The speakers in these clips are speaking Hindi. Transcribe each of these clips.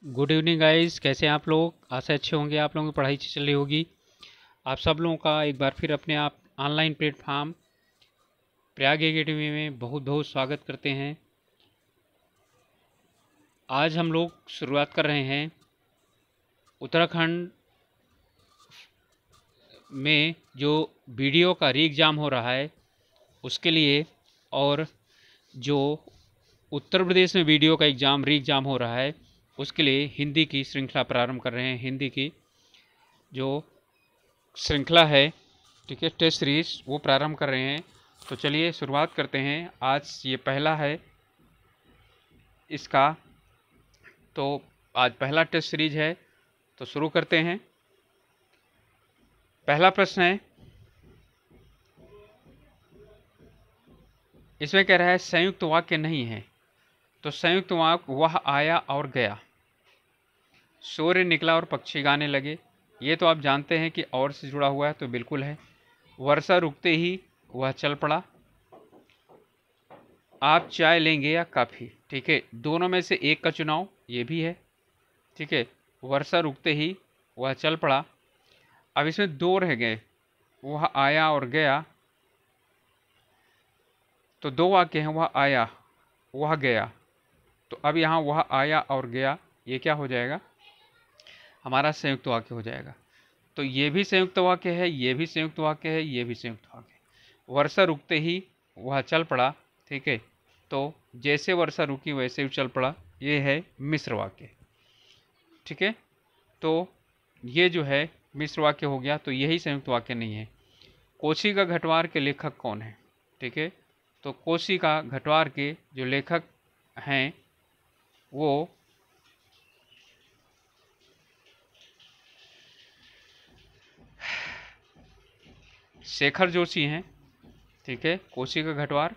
गुड इवनिंग गाइस, कैसे हैं आप लोग। आशा अच्छे होंगे, आप लोगों की पढ़ाई अच्छी चल रही होगी। आप सब लोगों का एक बार फिर अपने आप ऑनलाइन प्लेटफॉर्म प्रयाग एकेडमी में बहुत बहुत स्वागत करते हैं। आज हम लोग शुरुआत कर रहे हैं उत्तराखंड में जो वीडियो का री एग्ज़ाम हो रहा है उसके लिए, और जो उत्तर प्रदेश में वीडियो का एग्ज़ाम री एग्ज़ाम हो रहा है उसके लिए हिंदी की श्रृंखला प्रारंभ कर रहे हैं। हिंदी की जो श्रृंखला है, ठीक है, टेस्ट सीरीज वो प्रारंभ कर रहे हैं। तो चलिए शुरुआत करते हैं। आज ये पहला है इसका, तो आज पहला टेस्ट सीरीज है, तो शुरू करते हैं। पहला प्रश्न है, इसमें कह रहा है संयुक्त वाक्य नहीं है। तो संयुक्त वाक्य वह आया और गया, सूर्य निकला और पक्षी गाने लगे, ये तो आप जानते हैं कि और से जुड़ा हुआ है, तो बिल्कुल है। वर्षा रुकते ही वह चल पड़ा, आप चाय लेंगे या काफ़ी, ठीक है, दोनों में से एक का चुनाव, ये भी है, ठीक है। वर्षा रुकते ही वह चल पड़ा। अब इसमें दो रह गए, वह आया और गया, तो दो वाक्य हैं, वह आया वह गया। तो अब यहाँ वह आया और गया, ये क्या हो जाएगा, हमारा संयुक्त वाक्य हो जाएगा। तो ये भी संयुक्त वाक्य है, ये भी संयुक्त वाक्य है, ये भी संयुक्त वाक्य है। वर्षा रुकते ही वह चल पड़ा, ठीक है, तो जैसे वर्षा रुकी वैसे ही चल पड़ा, ये है मिश्र वाक्य, ठीक है। तो ये जो है मिश्र वाक्य हो गया, तो यही संयुक्त वाक्य नहीं है। कोशी का घटवार के लेखक कौन है, ठीक है। तो कोशी का घटवार के जो लेखक हैं वो शेखर जोशी हैं, ठीक है। कोशी का घटवार,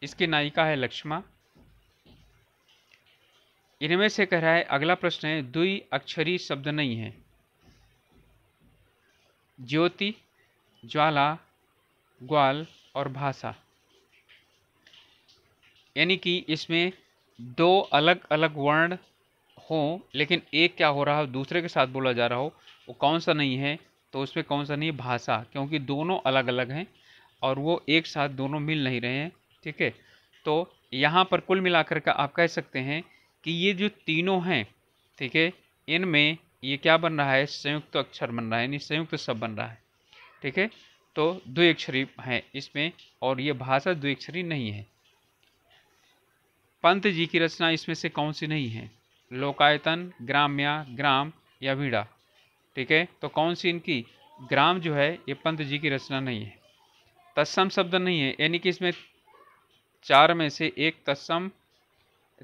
इसकी नायिका है लक्ष्मा। इनमें से कह रहा है, अगला प्रश्न है, द्वि अक्षरी शब्द नहीं है। ज्योति, ज्वाला, ग्वाल और भाषा, यानी कि इसमें दो अलग अलग वर्ण हों, लेकिन एक क्या हो रहा हो, दूसरे के साथ बोला जा रहा हो, वो कौन सा नहीं है। तो उसमें कौन सा नहीं है, भाषा, क्योंकि दोनों अलग अलग हैं और वो एक साथ दोनों मिल नहीं रहे हैं, ठीक है। तो यहाँ पर कुल मिलाकर का आप कह सकते हैं कि ये जो तीनों हैं, ठीक है, इनमें ये क्या बन रहा है, संयुक्त अक्षर बन रहा है, यानी संयुक्त शब्द बन रहा है, ठीक है। तो द्विअक्षरी है इसमें, और ये भाषा द्विअक्षरी नहीं है। पंत जी की रचना इसमें से कौन सी नहीं है, लोकायतन, ग्राम्या, ग्राम या वीड़ा, ठीक है। तो कौन सी इनकी, ग्राम जो है ये पंत जी की रचना नहीं है। तत्सम शब्द नहीं है, यानी कि इसमें चार में से एक तत्सम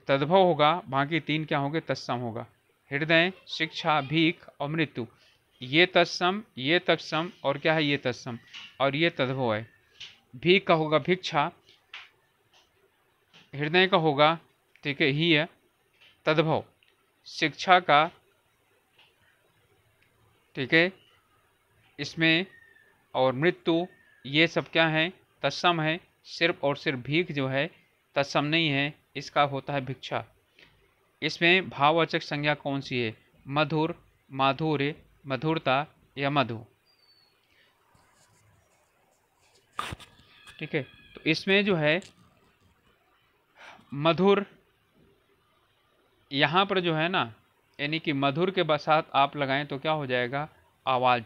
तद्भव होगा, बाकी तीन क्या होंगे, तत्सम होगा। हृदय, शिक्षा, भीख और मृत्यु, ये तत्सम, ये तत्सम, और क्या है, ये तत्सम, और ये तद्भव है। भीख का होगा भिक्षा, हृदय का होगा, ठीक है, ही है तद्भव, शिक्षा का, ठीक है, इसमें, और मृत्यु, ये सब क्या है, तत्सम है। सिर्फ और सिर्फ भीख जो है तत्सम नहीं है, इसका होता है भिक्षा। इसमें भाववाचक संज्ञा कौन सी है, मधुर, माधुर्य, मधुरता या मधु, ठीक है। तो इसमें जो है मधुर, यहाँ पर जो है ना, यानी कि मधुर के साथ आप लगाएं तो क्या हो जाएगा, आवाज,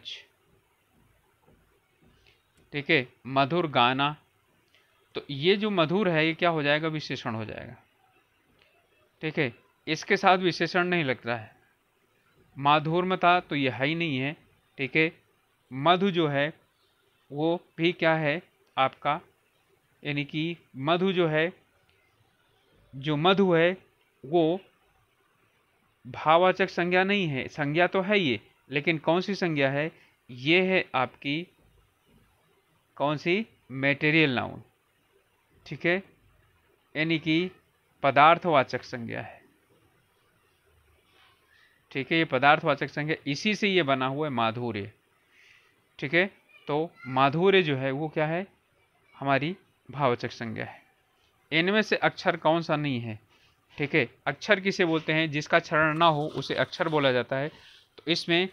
ठीक है, मधुर गाना। तो ये जो मधुर है ये क्या हो जाएगा, विशेषण हो जाएगा, ठीक है। इसके साथ विशेषण नहीं लगता है। माधुर्यता तो यह ही नहीं है, ठीक है। मधु जो है वो भी क्या है आपका, यानी कि मधु जो है, जो मधु है वो भाववाचक संज्ञा नहीं है, संज्ञा तो है ये, लेकिन कौन सी संज्ञा है, ये है आपकी कौन सी, मेटेरियल नाउन, ठीक है, यानी कि पदार्थवाचक संज्ञा है, ठीक है। ये पदार्थवाचक संज्ञा, इसी से ये बना हुआ है माधुर्य, ठीक है। तो माधुर्य जो है वो क्या है, हमारी भाववाचक संज्ञा है। इनमें से अक्षर कौन सा नहीं है, ठीक है। अक्षर किसे बोलते हैं? जिसका क्षरण ना हो उसे अक्षर बोला जाता है। तो इसमें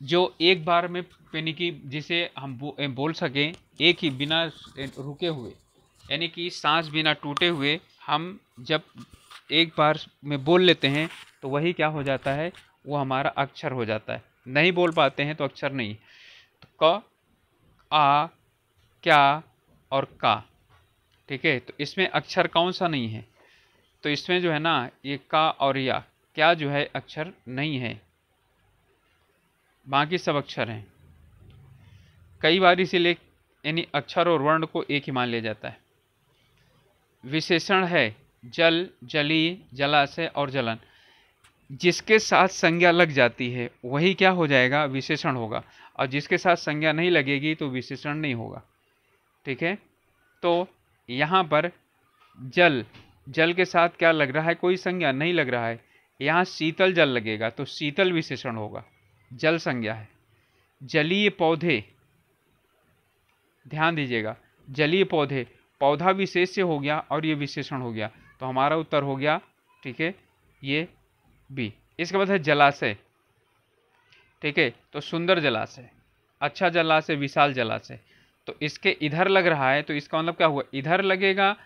जो एक बार में यानी कि जिसे हम बोल सकें एक ही बिना रुके हुए, यानी कि सांस बिना टूटे हुए हम जब एक बार में बोल लेते हैं तो वही क्या हो जाता है? वो हमारा अक्षर हो जाता है। नहीं बोल पाते हैं तो अक्षर नहीं। तो क, आ, क्या और का, ठीक है। तो इसमें अक्षर कौन सा नहीं है? तो इसमें जो है ना ये का और या, क्या जो है अक्षर नहीं है, बाकी सब अक्षर हैं। कई बार इसीलिए यानी अक्षर और वर्ण को एक ही मान लिया जाता है। विशेषण है जल, जली, जलाशय और जलन। जिसके साथ संज्ञा लग जाती है वही क्या हो जाएगा? विशेषण होगा। और जिसके साथ संज्ञा नहीं लगेगी तो विशेषण नहीं होगा, ठीक है। तो यहाँ पर जल, जल के साथ क्या लग रहा है? कोई संज्ञा नहीं लग रहा है। यहाँ शीतल जल लगेगा तो शीतल विशेषण होगा, जल संज्ञा है। जलीय पौधे, ध्यान दीजिएगा, जलीय पौधे, पौधा विशेष्य हो गया और ये विशेषण हो गया। तो हमारा उत्तर हो गया, ठीक है, ये बी। इसके बाद है जलाशय, ठीक है। तो सुंदर जलाशय, अच्छा जलाशय, विशाल जलाशय। तो इसके इधर लग रहा है तो इसका मतलब क्या हुआ? इधर लगेगा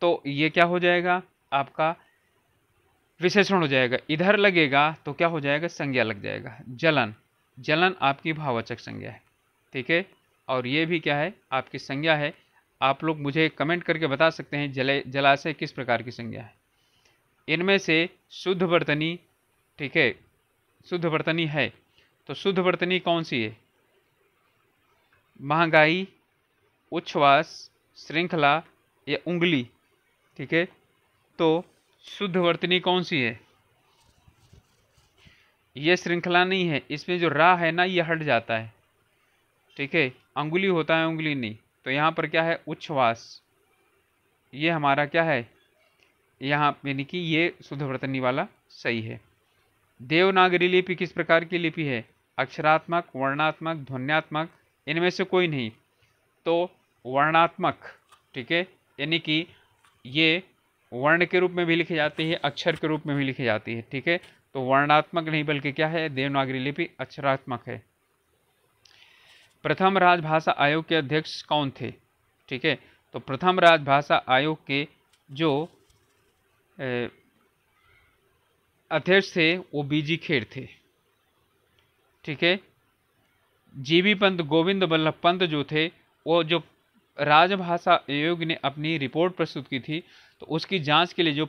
तो ये क्या हो जाएगा? आपका विशेषण हो जाएगा। इधर लगेगा तो क्या हो जाएगा? संज्ञा लग जाएगा। जलन, जलन आपकी भाववाचक संज्ञा है, ठीक है। और ये भी क्या है? आपकी संज्ञा है। आप लोग मुझे कमेंट करके बता सकते हैं जलाशय किस प्रकार की संज्ञा है। इनमें से शुद्ध वर्तनी, ठीक है, शुद्ध वर्तनी है तो शुद्ध वर्तनी कौन सी है? महंगाई, उच्छ्वास, श्रृंखला या उंगली, ठीक है। तो शुद्ध वर्तनी कौन सी है? ये श्रृंखला नहीं है, इसमें जो रा है ना ये हट जाता है, ठीक है। अंगुली होता है, उंगली नहीं। तो यहाँ पर क्या है? उच्छ्वास, ये हमारा क्या है? यहाँ यानी कि ये शुद्ध वर्तनी वाला सही है। देवनागरी लिपि किस प्रकार की लिपि है? अक्षरात्मक, वर्णात्मक, ध्वन्यात्मक, इनमें से कोई नहीं। तो वर्णात्मक, ठीक है, यानी कि ये वर्ण के रूप में भी लिखी जाती है, अक्षर के रूप में भी लिखी जाती है, ठीक है। तो वर्णात्मक नहीं बल्कि क्या है? देवनागरी लिपि अक्षरात्मक है। प्रथम राजभाषा आयोग के अध्यक्ष कौन थे? ठीक है। तो प्रथम राजभाषा आयोग के जो अध्यक्ष थे वो बीजी खेर थे, ठीक है। जीबी पंत, गोविंद बल्लभ पंत जो थे, वो जो राजभाषा आयोग ने अपनी रिपोर्ट प्रस्तुत की थी तो उसकी जांच के लिए जो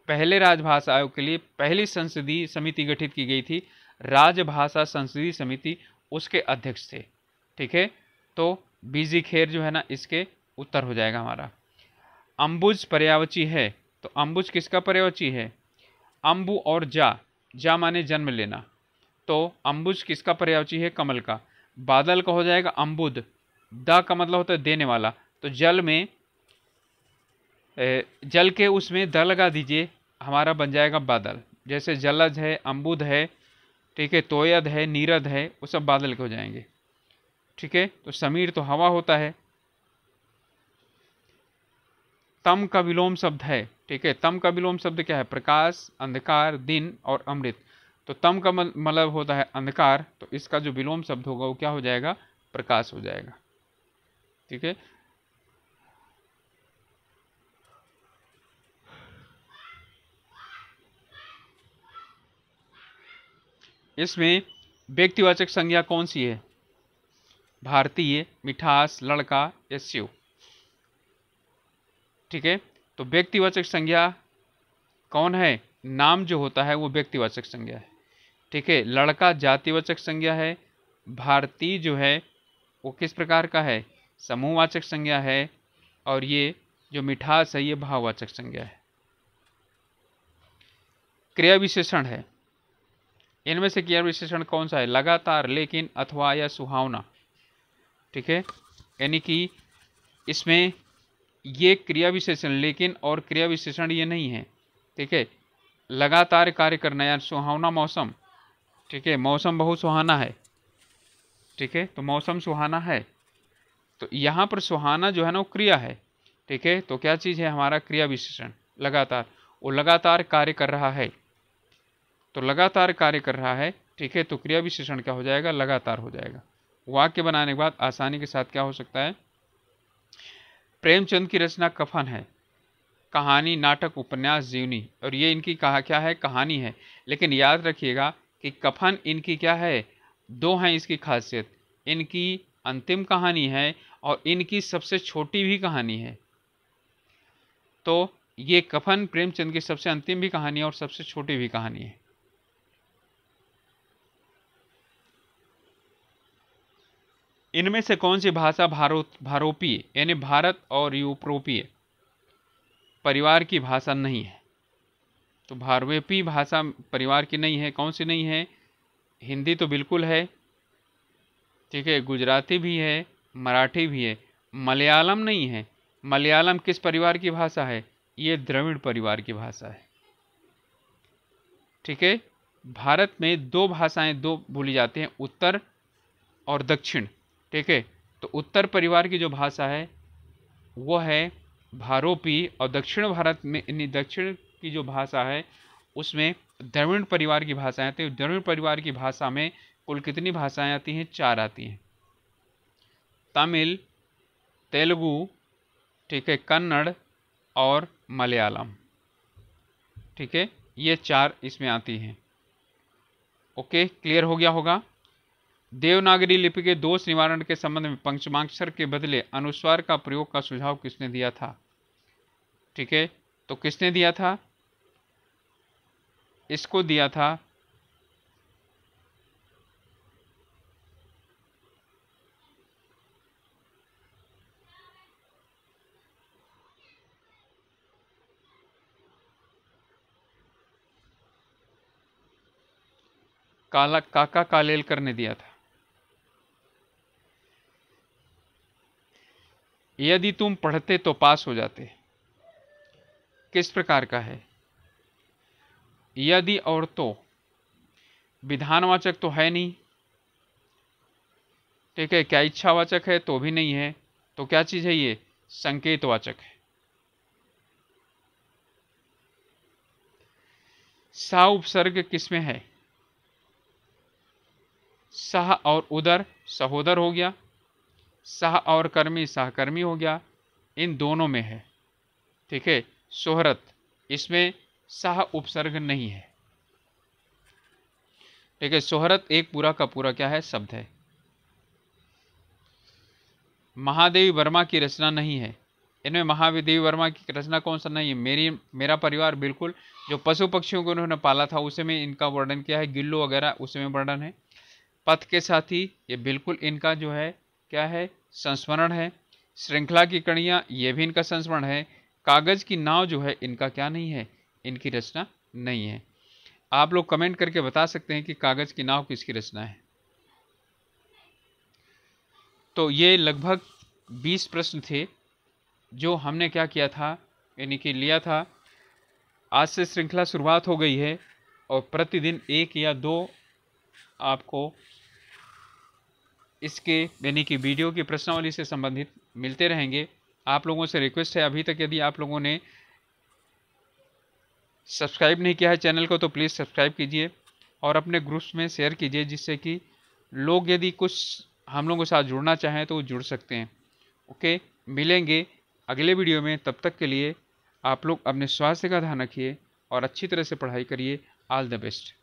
पहले राजभाषा आयोग के लिए पहली संसदीय समिति गठित की गई थी, राजभाषा संसदीय समिति, उसके अध्यक्ष थे, ठीक है। तो बीजी खेर जो है ना इसके उत्तर हो जाएगा हमारा। अम्बुज पर्यायवाची है तो अम्बुज किसका पर्यायवाची है? अम्बु और जा माने जन्म लेना। तो अम्बुज किसका पर्यायवाची है? कमल का। बादल का हो जाएगा अम्बुद, द का मतलब होता है देने वाला। तो जल में जल के उसमें द लगा दीजिए, हमारा बन जाएगा बादल। जैसे जलज है, अम्बुद है, ठीक है, तोयद है, नीरद है, वो सब बादल के हो जाएंगे, ठीक है। तो समीर तो हवा होता है। तम का विलोम शब्द है, ठीक है। तम का विलोम शब्द क्या है? प्रकाश, अंधकार, दिन और अमृत। तो तम का मतलब होता है अंधकार, तो इसका जो विलोम शब्द होगा वो क्या हो जाएगा? प्रकाश हो जाएगा, ठीक है। इसमें व्यक्तिवाचक संज्ञा कौन सी है? भारतीय, मिठास, लड़का या शिव, ठीक है। तो व्यक्तिवाचक संज्ञा कौन है? नाम जो होता है वो व्यक्तिवाचक संज्ञा है, ठीक है। लड़का जातिवाचक संज्ञा है। भारतीय जो है वो किस प्रकार का है? समूहवाचक संज्ञा है। और ये जो मिठास है ये भाववाचक संज्ञा है। क्रिया विशेषण है, इनमें से क्रिया विशेषण कौन सा है? लगातार, लेकिन, अथवा या सुहावना, ठीक है। यानी कि इसमें ये क्रिया विशेषण लेकिन और क्रिया विशेषण ये नहीं है, ठीक है। लगातार कार्य करना या सुहावना मौसम, ठीक है, मौसम बहुत सुहाना है, ठीक है। तो मौसम सुहाना है, तो यहाँ पर सुहाना जो है ना वो क्रिया है, ठीक है। तो क्या चीज़ है? हमारा क्रिया विशेषण, लगातार, वो लगातार कार्य कर रहा है, तो लगातार कार्य कर रहा है, ठीक है। तो क्रिया विशेषण क्या हो जाएगा, लगातार हो जाएगा। वाक्य बनाने के बाद आसानी के साथ क्या हो सकता है, प्रेमचंद की रचना कफन है, कहानी, नाटक, उपन्यास, जीवनी, और ये इनकी कहा क्या है, कहानी है। लेकिन याद रखिएगा कि कफन इनकी क्या है, दो हैं इसकी खासियत, इनकी अंतिम कहानी है और इनकी सबसे छोटी भी कहानी है। तो ये कफन प्रेमचंद की सबसे अंतिम भी कहानी है और सबसे छोटी भी कहानी है। इनमें से कौन सी भाषा भारोपीय यानी भारत और यूरोपीय परिवार की भाषा नहीं है? तो भारतीय भाषा परिवार की नहीं है। कौन सी नहीं है? हिंदी तो बिल्कुल है, ठीक है, गुजराती भी है, मराठी भी है, मलयालम नहीं है। मलयालम किस परिवार की भाषा है? ये द्रविड़ परिवार की भाषा है, ठीक है। भारत में दो भाषाएं दो बोली जाती हैं, उत्तर और दक्षिण, ठीक है। तो उत्तर परिवार की जो भाषा है वो है भारोपी, और दक्षिण भारत में दक्षिण की जो भाषा है उसमें द्रविड़ परिवार की भाषाएं आती हैं। द्रविड़ परिवार की भाषा में कुल कितनी भाषाएं आती हैं? 4 आती हैं, तमिल, तेलुगु, ठीक है, कन्नड़ और मलयालम, ठीक है, ये 4 इसमें आती हैं। ओके, क्लियर हो गया होगा। देवनागरी लिपि के दोष निवारण के संबंध में पंचमाक्षर के बदले अनुस्वार का प्रयोग का सुझाव किसने दिया था? ठीक है, तो किसने दिया था? इसको दिया था काका कालेलकर ने दिया था। यदि तुम पढ़ते तो पास हो जाते, किस प्रकार का है? यदि और तो विधानवाचक तो है नहीं, ठीक है। क्या इच्छावाचक है? तो भी नहीं है। तो क्या चीज है ये? संकेतवाचक है। सा उपसर्ग किसमें है? सह और उदर सहोदर हो गया, सह और कर्मी सहकर्मी हो गया, इन दोनों में है, ठीक है। शोहरत, इसमें सह उपसर्ग नहीं है, ठीक है। शोहरत एक पूरा का पूरा क्या है? शब्द है। महादेवी वर्मा की रचना नहीं है। इनमें महादेवी वर्मा की रचना कौन सा नहीं है? मेरा परिवार बिल्कुल, जो पशु पक्षियों को उन्होंने पाला था उसे में इनका वर्णन किया है, गिल्लू वगैरह उसे में वर्णन है। पथ के साथी, ये बिल्कुल इनका जो है क्या है? संस्मरण है। श्रृंखला की कड़ियां, ये भी इनका संस्मरण है। कागज की नाव जो है इनका क्या नहीं है? इनकी रचना नहीं है। आप लोग कमेंट करके बता सकते हैं कि कागज की नाव किसकी रचना है। तो ये लगभग 20 प्रश्न थे जो हमने क्या किया था, यानी कि लिया था। आज से श्रृंखला शुरुआत हो गई है और प्रतिदिन 1 या 2 आपको इसके यानी कि वीडियो की प्रश्नावली से संबंधित मिलते रहेंगे। आप लोगों से रिक्वेस्ट है, अभी तक यदि आप लोगों ने सब्सक्राइब नहीं किया है चैनल को तो प्लीज़ सब्सक्राइब कीजिए और अपने ग्रुप्स में शेयर कीजिए, जिससे कि लोग यदि कुछ हम लोगों के साथ जुड़ना चाहें तो वो जुड़ सकते हैं। ओके, मिलेंगे अगले वीडियो में। तब तक के लिए आप लोग अपने स्वास्थ्य का ध्यान रखिए और अच्छी तरह से पढ़ाई करिए। All the best.